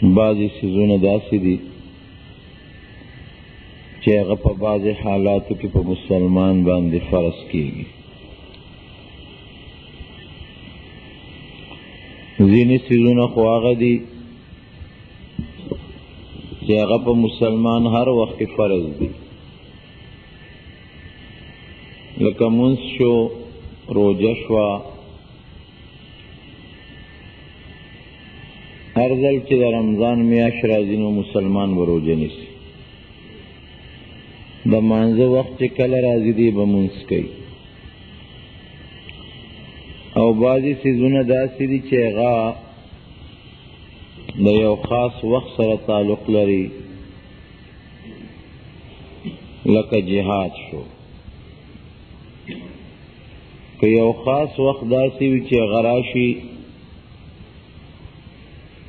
بعضی سیزونه داسې دي چې هغه په بعضې حالاتو کې په مسلمان باندې فرض کېږي. ځینې سیزونه خو هغه دي چې هغه په مسلمان هر وخت کې فرض دي، لکه مونځ شو، روژه شوه. هر ځل چې د رمضان میاشت راځي نو مسلمان به روژه نیسي. د مانځه وخت چې کله راځي دی به مونځ کوي. او بعضې څیزونه داسې دي چې هغه د یو خاص وخت سره تعلق لري، لکه جهاد شو. که یو خاص وخت داسې وي چې هغه راشي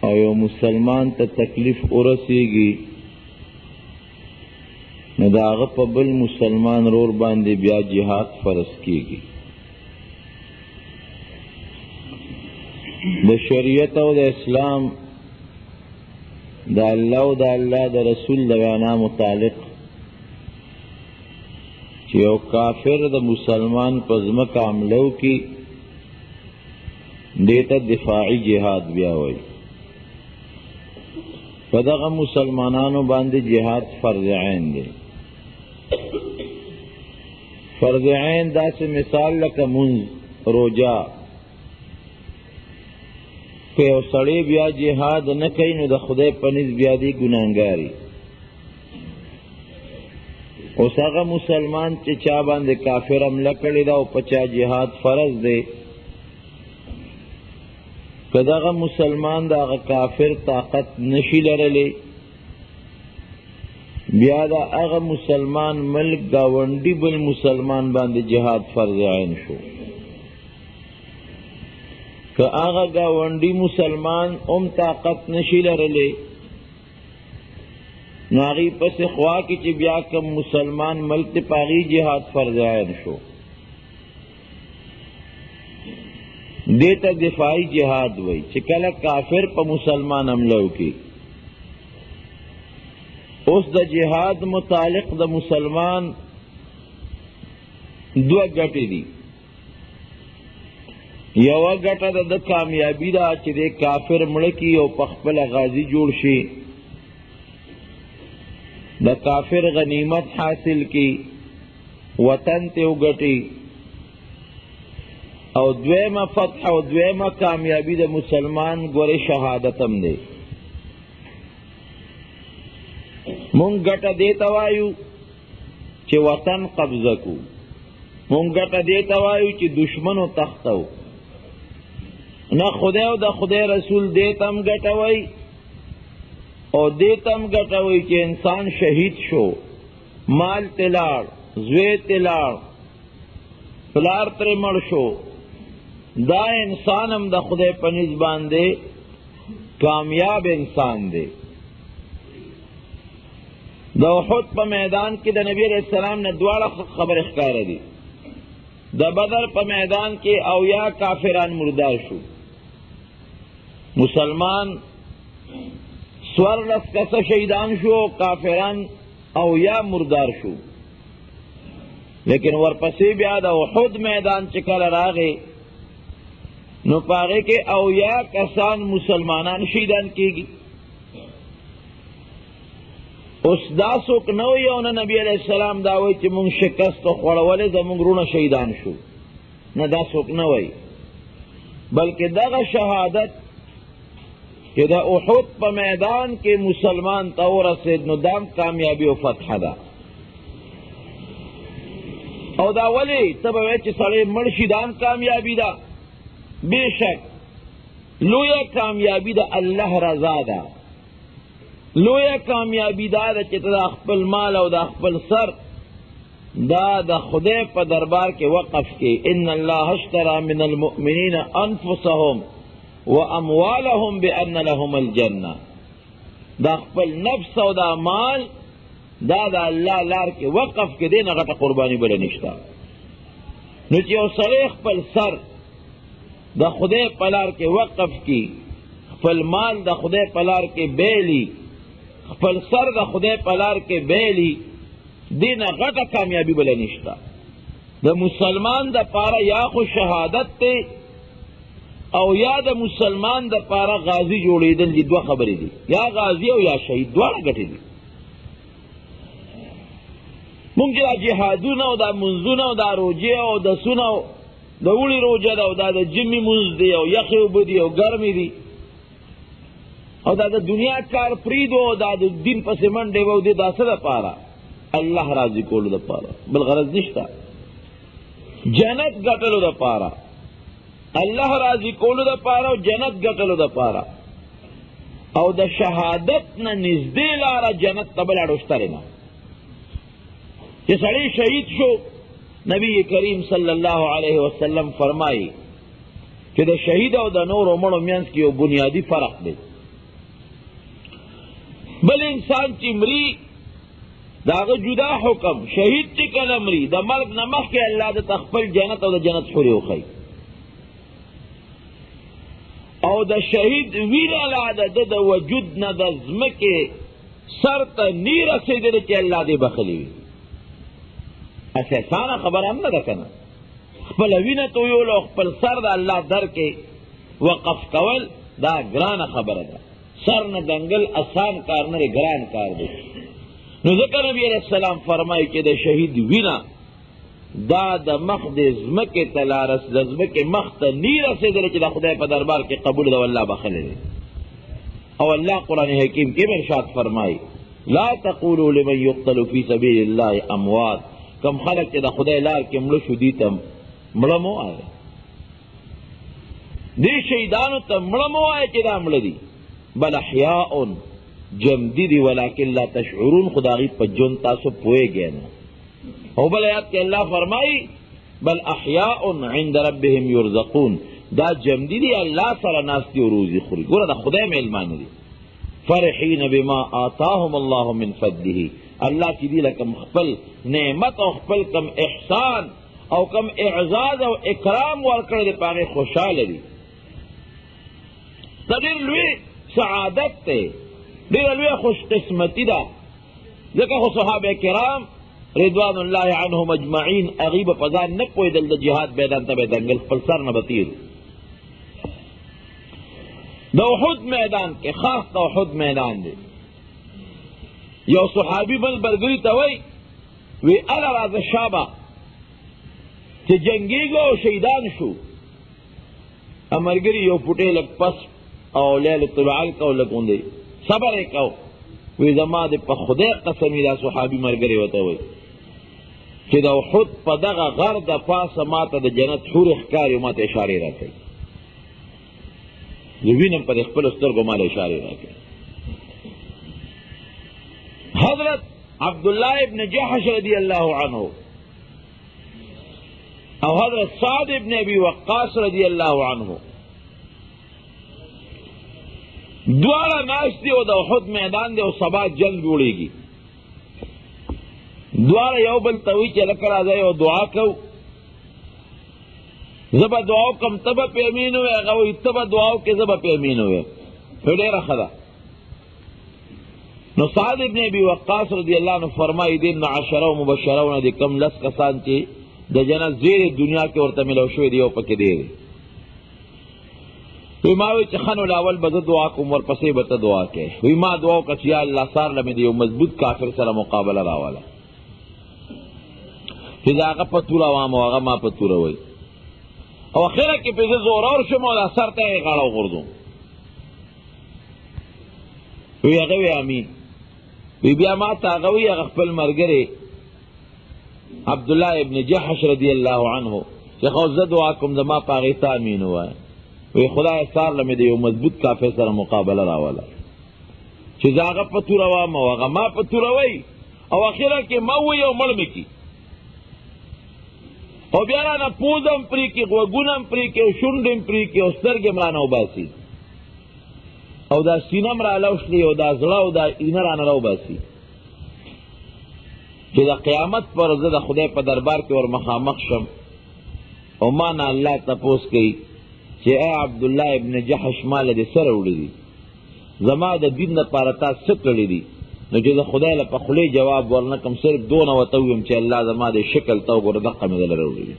او یو مسلمان ته تکلیف ورسیږي، نو د هغه په بل مسلمان رور باندې بیا جهاد فرض کیږي. د شریعت او د اسلام د الله او د الله د رسول د وینا متعلق چې یو کافر د مسلمان په ځمکه حمله وکړي، دې ته دفاعي جهاد بیا وایي. په دغه مسلمانانو باندې جهاد فرض عین دی. فرض عین داسې مثال لکه مونځ، روژه. که یو سړی بیا جهاد نه کوي نو د خدای په نزد بیا دی ګناهګاري. اوس هغه مسلمان چې چا باندې کافر حمله کړې ده او په چا جهاد فرض دی، که دغه مسلمان د هغه کافر طاقت نشي لرلی، بیا د هغه مسلمان ملک ګاونډي بل مسلمان باندې جهاد فرض عین شو. که هغه ګاونډي مسلمان هم طاقت نشي لرلی، نو هغې پسې خوا کې چې بیا کم مسلمان ملک ته په هغې جهاد فرض عین شو. دې ته دفاعي جهاد وایي چې کله کافر په مسلمان حمله وکړي. اوس د جهاد متعلق د مسلمان دوه ګټې دي. یوه ګټه د کامیابی ده چې د کافر مړه کي او په خپله غازي جوړ شي، د کافر غنیمت حاصل کی، وطن ته وګټي. او دویمه فتح او دویمه کامیابی د مسلمان ګورې شهادت هم دی. مونږ ګټه دې ته وایو چې وطن قبضه کو، مونږ ګټه دې ته وایو چې دشمنو تختو. نه خدای او د خدای رسول دې ته هم ګټه وایي او دې ته هم ګټه وایي چې انسان شهید شو، مال ته لاړ، زوی ته لاړ، پلار ترې مړ شو. دا انسان هم د خدای په نزد باندې کامیاب انسان دی. د احد په میدان کې د نبی علیہ السلام نه دواړه خبرې ښکاره دي. د بدر په میدان کې اویا کافران مردار شو، مسلمان 14 کسه شهیدان شو، کافران اویا مردار شو. لیکن ورپسې بیا د احد میدان چې کله راغی نو په هغې کې اویا کسان مسلمانان شهیدان کېږي. اوس دا څوک نه وایي او نه نبي علیه السلام دا وایي چې مونږ شکست خوړه ولې زمونږ وروڼه شهیدان شو. نه، دا څوک نه وایي، بلکې دغه شهادت چې د احد په میدان کې مسلمان ته ورسېد نو دا کامیابي او فتح ده. او دا ولې ته به وایې چې سړی مړ شي دا هم کامیابي ده؟ بېشک لویه کامیابي د الله رضا ده. لویه کامیابي دا ده چې ته د خپل مال او د خپل سر دا د خدای په دربار کې وقف کې. ان الله اشترى من المؤمنین انفسهم واموالهم بان لهم الجنه. دا خپل نفس او دا مال دا د الله لار کې وقف کې دی، نه غټه قرباني بله نشته. نو چې یو سړی خپل سر د خدای په لار کې وقف کی، خپل مال د خدای پلار کې بیلی، خپل سر د خدای پلار کې بیلی، دین غټه کامیابی بل نشتا. د مسلمان د پاره یا خو شهادت ته او یا د مسلمان د پاره غازی جوړیدل دي، دوه خبرې دي، یا غازی او یا شهید، دواړه ګټې دي. مونږ دا جهادونه او دا منځونه او دا روجې او د سونه او د وړي روجه ده او دا د جمعې منځ دی او یخې اوبه دي او ګرمې دي او دا د دنیا کار پریږدو او دا د دین پسې منډې به ودې، دا څه دپاره؟ الله راضي کولو دپاره، بل غرض نشته. جنت ګټلو دپاره، الله راضي کولو دپاره او جنت ګټلو دپاره. او د شهادت نه نږدې لاره جنت ته بله ډوشترې نه. چې سړی شهید شو، نبی کریم صلی الله علیه وسلم فرمایي چې د شهید او د نورو مړو منځ کې یو بنیادی فرق دی. بل انسان چې مري د هغه جدا حکم، شهید چې کله مري د مرګ نه مخکې الله د خپل جنت او د جنت حورې وښیي، او د شهید وینه لا د وجود نه د ځمکې سر ته نی رسېدلې چې الله دې بخلي وي. اساسانه خبره هم نه ده که نه، خپله وینه تویول او خپل سر د الله در کې وقف کول دا ګرانه خبره ده. سر نه دنګل اسان کار نه دی، ګران کار دی. نو ځکه نبی علیہ السلام فرمایي چې د شهید وینه دا د مخ د ځمکې ته لارس د ځمکې مخ ته نی رسېدلی چې د خدای په دربار کې قبول ده، والله بخلی دی. او الله قرآن حکیم کې ارشاد فرمایي لا تقولوا لمن يقتل في سبيل الله اموات، کم خلق چې د خدای لار کې مړه شو دي ته مړه مو وایه، دې شهیدانو ته مړه مو وایه چې دا مړه دي، بل احیاء جمدی دی ولکن لا تشعرون، خدا غیب په جون تاسو پوهیږئ نه. او بل آیات کې الله فرمایي بل احیاء عند ربهم یرزقون، دا جمدی دی الله سره ناست دی او روزي خوري. ګوره د خدای میلمانه دي. فرحین بما آتاهم الله من فضله، الله چې دی لکم خپل نعمت او خپل کم احسان او کم اعزاز او اکرام ورکړی دی، په هغې خوشحاله دي. دا ډېر لوی سعادت دی، ډېره لویه خوش قسمتي ده. ځکه خو صحابه کرام رضوان الله عنهم اجمعین هغوی به په ځان نه پوهېدل، د جهاد میدان ته به یې دنګل، خپل سر نه به تیر. د احد میدان کې خاص د احد میدان دی، یو صحابي بل ملګري ته وایي وی اله راځه شابه چې جنګېږو او شهیدان شو. ملګري یو فوټې لږ پس او لیلة العلق او لږ غوندې صبر یې کو. وی زما د په خدای قسمي دا صحابي ملګری ورته وایي چې د احد په دغه غر د پاسه ما ته د جنت حورې ښکاري او ما ته اشارې راکوي، زه وینم په د خپلو سترګو ما له اشارې راکوي. حضرت عبداللہ ابن جحش رضی اللہ عنہ او حضرت سعد ابن ابی وقاص رضی اللہ عنہ دوارا ناس دی او دا احد میدان دی او سبا جنگ جوڑیگی. دوارا یو بل توی چه لکر آزای او دعا کو، زبا دعاو کم تبا پی امین ہوئے، اگوی تبا دعاو کے زبا پی امین ہوئے، پھر دیر خدا. نو سعد ابن ابی وقاص رضی اللہ عنہ فرمائی دین عشرہ و مبشرون دی کم لس کسان چی دا جنت زیر دنیا کے ورطا ملو شوی دی او پکی دیر. وی ماوی چی خنو لاول بزا دعا کم ورپسی بتا دعا کے. وی ما دعاو کچ یا اللہ سار لمی دیو مضبوط کافر سر مقابلہ راوالا، چی دا آقا پتورا وامو آقا ما پتورا وی او خیرہ کی پیزے زور اور شما دا سر تا غاڑاو غردوں. وی اگوی آمین. وی بیا ما تا اگوی اغفل مرگرے عبداللہ ابن جحش رضی اللہ عنہ چی خوزد دعا کم دا ما پاغیتا آمین ہوا ہے. وی خدا سار لمی دیو مضبوط کافر سر مقابلہ راوالا، چی زاغا پتو روا مواغا ما پتو روی او اخیرہ کی موی او ملمی کی او بیارانا پوزم پری کی غوگونم پری کی او شندم پری کی او سترگم رانا باسی او دا سینم را لوشلی او دا زلا او دا اینه رانا رو باسی، چی دا قیامت پر زد خدای پا دربار کی اور مخامخ شم او مانا اللہ تپوس کی چې اے عبدالله ابن جحش مال دې سره وړي دي زما د دین لپاره تا څه کړي دي نو چې د خدای له په خولې جواب ورنکم صرف دونه ورته ویم چې الله زما د شکل ته وګوره دقه مې دله راوړي دي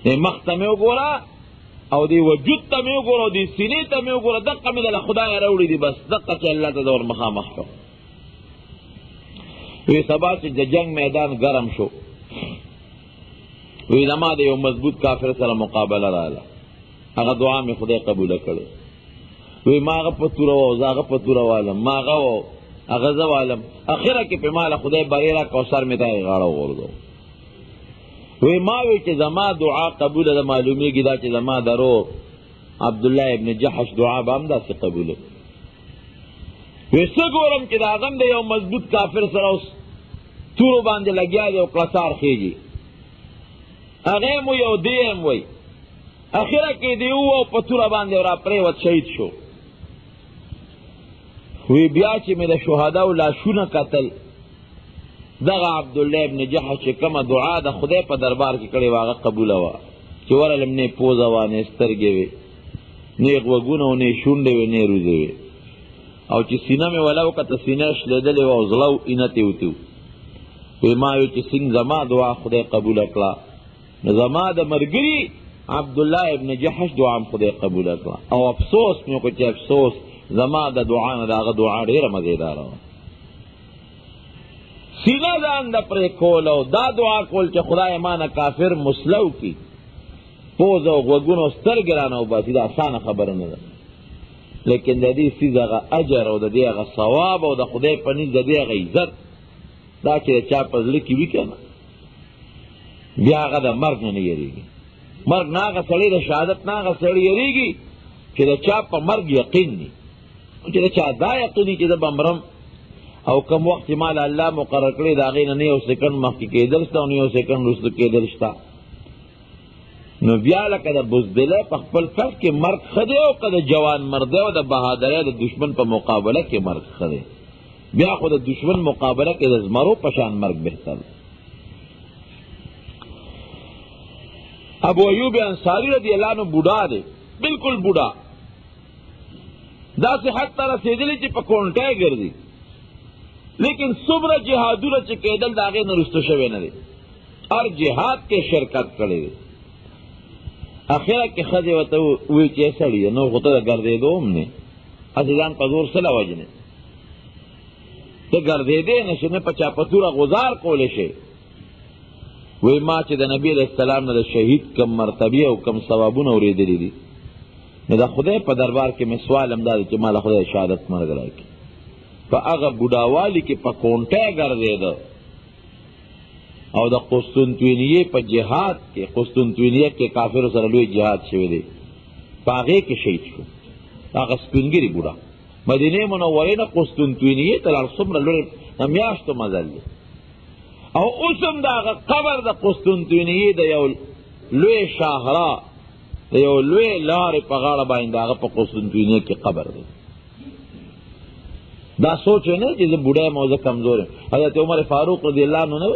دې مخ ته مې وګوره او دې وجود ته مې وګوره او دې سینې ته مې وګوره دقه مې دله خدای راوړي دي بس دقه چې الله ته د ور مخامخ شو وی سبا چې د جنگ میدان ګرم شو وی زما د یو مضبوط کافر سره مقابله رااله هغه دعا مې خدای قبوله کړې وی ما هغه په توره وو زه هغه په توره والم ما هغه وو هغه زه والم اخره کې په ماله خدای بری را کوثر مې ته یې غاړه وغورځو وی ما وی چې زما دعا قبوله ده معلومیږي دا چې زما درو عبدالله ابن جحش دعا به هم داسې قبوله وی څه ګورم چې د هغه د یو مضبوط کافر سره اوس تورو باندې لګیا دی او قصار خیږي هغه مو یو دیم وی اخره کې دی او په توره باندې را پریوت شهید شو وی بیا چې مې د شهداو لاشونه کتل دغه عبدالله ابن جحش چې کومه دعا د خدای په دربار کې کړې وه هغه قبوله وه چې ورلم نه پوزه وه نه سترګې وې نه غوږونه و نه شونډې وې نه روزې وې او چې سینه مې وله وکته سینه شلېدلې وه او زړه اینتې وتې وی ما وی چې څنګه زما دعا خدای قبوله کړه نو زما د ملګري عبدالله ابن جحش دعا هم خدای قبوله کړه او افسوس مې وکړ چې افسوس زما د دعا نه د هغه دعا ډېره مزېداره وه سینه ځان د پرې کول او دا دعا کول چې خدای ما نه کافر مسلو کي پوز او غوږونه او سترګې رانه وباسي دا اسانه خبره نه ده لیکن د دې څیز هغه اجر او د دې هغه ثواب او د خدای په نزد د دې هغه عزت دا چې چا په زړه کې وي که نه بیا هغه د مرګ نه یېرېږي مرګ نه هغه سړی د شهادت نه هغه سړی یېرېږي چې د چا په مرګ یقین وي چې د چا دا یقین وي چې زه به مرم او کم وخت چې مال الله مقرر کړی د هغې نه نه یو سیکنډ مخکې کېدل شته او نه یو سیکنډ وروسته کېدل شته نو بیا لکه د بزدلۍ په خپل کس کې مرګ ښه دی او که د جوان مردۍ او د بهادرۍ د دشمن په مقابله کې مرګ ښه دی بیا خو د دشمن مقابله کې د زمرو په شان مرګ بهتر ابو ایوب انصاری رضی اللہ عنہ بوډا دی بالکل بوډا داسې حد ته رسېدلی چې په کونټۍ ګرځي لیکن څومره جهادونه چې کېدل د هغې نه رسته شوی نه دی هر جهاد کې شرکت کړی دی اخره کې ښځې ورته ووایي چې سړي نو خو ته د ګرځېدو هم نه هسې ځان په زور څه له وجنې ته ګرځېدې نه شې نه په چا په توره غزار کولی شې وی ما چې د نبی علیہ السلام نه د شهید کم مرتبه او کم ثوابونه اورېدلي دي نو د خدای په دربار کې مې سوال هم دا دی چې ما له خدای شهادت مرګ راکړي په هغه بوډاوالي کې په کونټۍ ګرځېده او د قسطنطنیې په جهاد کې قسطنطنیې کې کافرو سره لوی جهاد شوی دی په هغې کې شهید شو هغه سپینګري بوډا مدینې منورې نه قسطنطنیې ته لاړ څومره لوی میاشتو مزل دی او اوس هم د هغه قبر د قسطنطنیې د یو لوی شاهراه د یو لوی لارې په غاړه باندې د هغه په قسطنطنیې کې قبر دی دا سوچ نه چې زه بوډا یم او زه کمزور یم حضرت عمر فاروق رضی الله عنه نه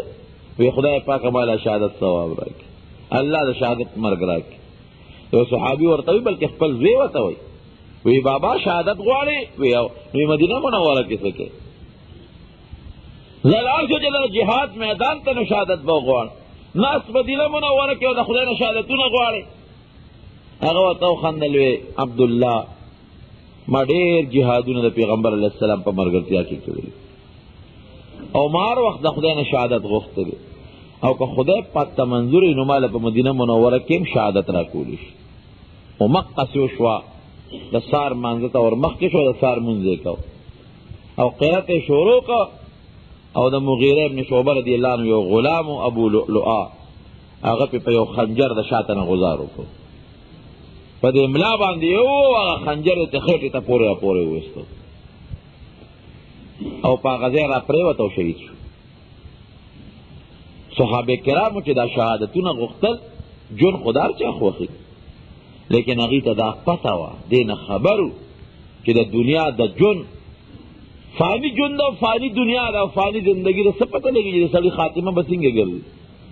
وی خدای پاک ماله شهادت ثواب راکړي الله د شهادت مرګ راکړي یو صحابي ورته وی بلکې خپل زوی ورته وی بابا شهادت غواړې وی مدینه منوره کې څه کوې زه لاړ شو چې د جهاد میدان ته نو شهادت به وغواړم ناست مدینه منوره کې او د خدای نه شهادتونه غواړې هغه ورته وخندل وی عبدالله ما ډېر جهادونه د پیغمبر علیه السلام په ملګرتیا کې کړي او ما هر وخت د خدای نه شهادت غوښتلی او که خدای پاک ته منظور وي نو ما له په مدینه منوره کې هم شهادت راکولی شي او مقصې وشوه د سار مانځه ته ور مخکې شو د سار مونځ یې کو او قرت یې شروع کو او د مغیره ابن شعبه رضی الله عنه یو غلام ابو لؤلؤا هغه په یو خنجر د شاته نه غزار وکړو په دې املا باندې یو هغه خنجر ته خېټې ته پورې وویستو او په هغه ځای را پرېوت او شهید شو صحابه کرامو چې دا شهادتونه غوښتل جون خدار چا خوښي لیکن هغې ته دا پته وه دې نه خبر و چې د دنیا د جون فانی جون ده فانی دنیا ده فانی زندگی ده څه پته لګي چې د سړي خاتمه به څنګه ګرځي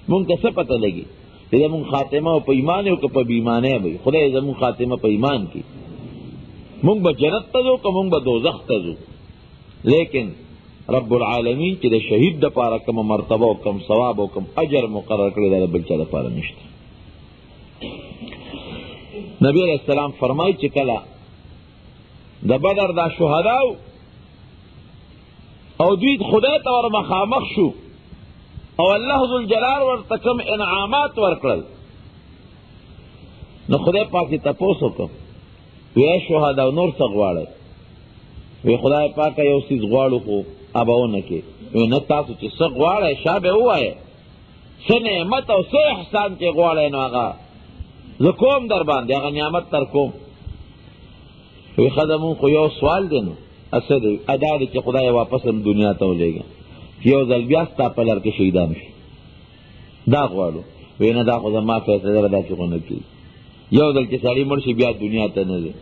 مونږ ته څه پته لګي زمون خاتمه په ایمان او په بیمانه وي خدای زمون خاتمه په ایمان کی مونږ به جنت ته ځو که مونږ به دوزخ ته ځو لیکن رب العالمین چې د شهید د پاره کوم مرتبه او کوم ثواب او کوم اجر مقرر کړی دی بل چا د پاره نشته نبی علیہ السلام فرمایي چې کله د بدر دا شهداو او دوی خدای ته ور مخامخ شو او الله ذوالجلال ورته کوم انعامات ورکړل نو خدای پاک یې تپوس وکړ وی شهداو نور څه غواړئ وی خدای پاک یو څیز غواړو خو اباونه کې وی نه تاسو چې څه غواړئ شا به ووایئ څه نعمت او څه احسان چې غواړئ نو هغه زه کوم در باندې هغه نعمت در کوم وی خدمون خو یو سوال دی نو اصل دی ادا دی چې خدای واپس هم دنیا ته ولېږه یو ځل بیا ستا په لار کې شهیدان شي دا غواړو وی نه دا خو زما فیصله ده داسې خو نه کېږي یو ځل چې سړی مړ شي بیا دنیا ته نه ځي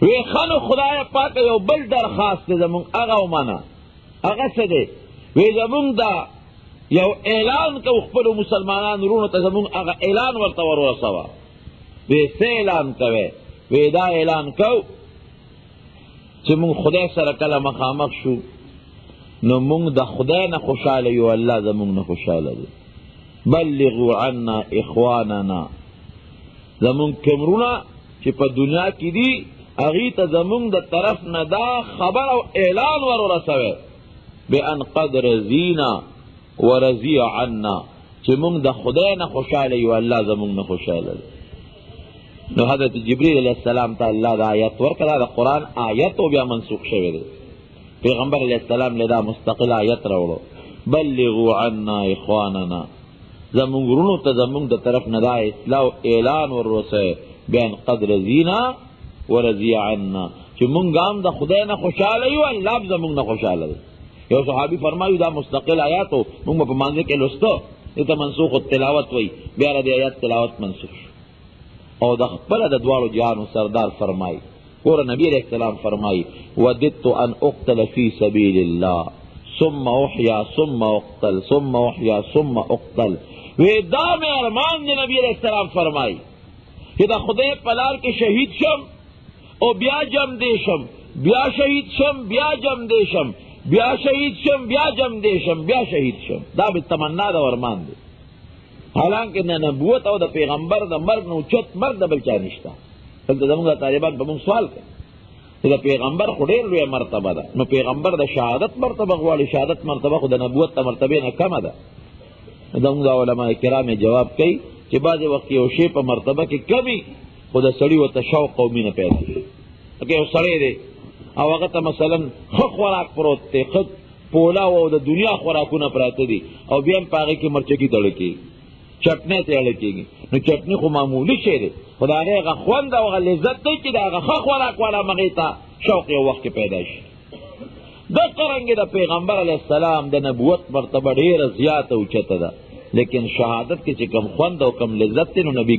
وی ښه نو خدای پاک یو بل درخواست دی زمونږ هغه ومنه هغه څه دی وی زمونږ دا یو اعلان کو خپلو مسلمانانو وروڼو ته زمونږ هغه اعلان ورته ور ورسوه وی څه اعلان کوئ وی دا اعلان کو چې مونږ خدای سره کله مخامخ شو نو مونږ د خدای نه خوشحاله یو الله زمونږ نه خوشحاله دی بلغوا عنا اخواننا زمونږ کمرونه چې په دنیا کې دي هغې ته زمونږ د طرف نه دا خبر او اعلان ور ورسوئ بان قد رضینا ورضی عنا چې مونږ د خدای نه خوشحاله یو الله زمونږ نه خوشحاله دی نو حضرت جبریل علیہ السلام ته الله دا آیت ورکړه د قرآن آیت او بیا منسوخ شوی دی پیغمبر علیہ السلام له دا مستقل آیت راوړو بلغوا عنا اخواننا زمونږ وروڼو ته زمونږ د طرف نه دا اطلاع اعلان ورسوئ بان قد رضینا ورضی عنا چې مونږ هم د خدای نه خوشحاله یو الله هم زمونږ نه خوشحاله دی یو صحابي فرمایي دا مستقل آیات و مونږ په مانځه کې لوسته دته منسوخ التلاوت وای بیا د آیات تلاوت منسوخ او د خپل د دواړو جهانو سردار فرمایي ګوره نبی علیہ السلام فرمایي وددت ان اقتل فی سبیل الله ثم احیا ثم اقتل ثم احیا ثم اقتل وی دا مې ارمان دی نبی علیہ السلام فرمایي چې د خدای په لار کې شهید شم او بیا جم دی شم بیا شهید شم بیا جم دی شم بیا شهید شم بیا جم دی شم بیا شهید شم دا به تمنا د ارمان دی حالانکه نه نبوت او د پیغمبر د مرګ نه اوچت مرګ د بل چا نشته دلته زموږ طالبان به مونږ سوال کوي چې د پیغمبر خو ډېر لویه مرتبه ده نو پیغمبر د شهادت مرتبه غواړي شهادت مرتبه خو د نبوت د مرتبې نه کمه ده زموږ علما کرام جواب کوي چې بعضې وخت یو شی په مرتبه کې کمی خو د سړي ورته شوق او مینه پیدا شي لکه یو سړی دی او هغه ته مثلا ښه خوراک پروت دی ښه پولاو او د دنیا خوراکونه پراته دي او بیا هم په هغې کې مرچکي تړل کېږي چټنی ته اړه کېږي نو چټني خو معمولي شی دی خو د هغې هغه خوند او هغه لذت دی چې د هغه ښه خوراک والا مغې ته شوق یو وخت کې پیدا شي دقه رنګې د پیغمبر علیه السلام د نبوت مرتبه ډېره زیاته اوچته ده لیکن شهادت کې چې کم خوند او کم لذت دی نو نبي